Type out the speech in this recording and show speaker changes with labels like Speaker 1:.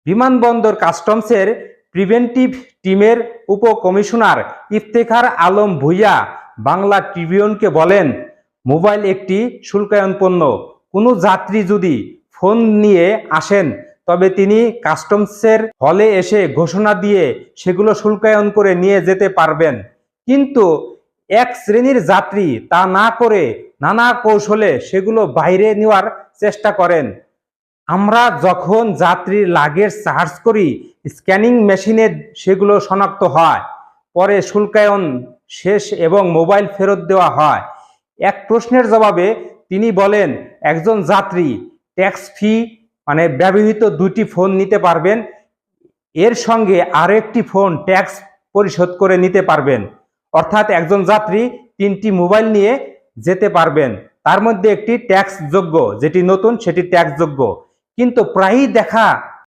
Speaker 1: বিমানবন্দর কাস্টমসের প্রিভেন্টিভ টিমের উপকমিশনার ইফতেখার আলম ভূঁইয়া বাংলা ট্রিবিউনকে বলেন, মোবাইল একটি শুল্কায়ন পণ্য। কোনো যাত্রী যদি ফোন নিয়ে আসেন তবে তিনি কাস্টমসের হলে এসে ঘোষণা দিয়ে সেগুলো শুল্কায়ন করে নিয়ে যেতে পারবেন। কিন্তু এক শ্রেণীর যাত্রী তা না করে নানা কৌশলে সেগুলো বাইরে নেওয়ার চেষ্টা করেন। আমরা যখন যাত্রীর লাগেজ সার্চ করি, স্ক্যানিং মেশিনে সেগুলো শনাক্ত হয়, পরে শুল্কায়ন শেষ এবং মোবাইল ফেরত দেওয়া হয়। এক প্রশ্নের জবাবে তিনি বলেন, একজন যাত্রী ট্যাক্স ফি ব্যবহৃত 2টি ফোন নিতে পারবেন, এর সঙ্গে আরও একটি ফোন ট্যাক্স পরিশোধ করে নিতে পারবেন। অর্থাৎ একজন যাত্রী 3টি মোবাইল নিয়ে যেতে পারবেন, তার মধ্যে একটি ট্যাক্সযোগ্য, যেটি নতুন সেটি ট্যাক্সযোগ্য। কিন্তু প্রায়ই দেখা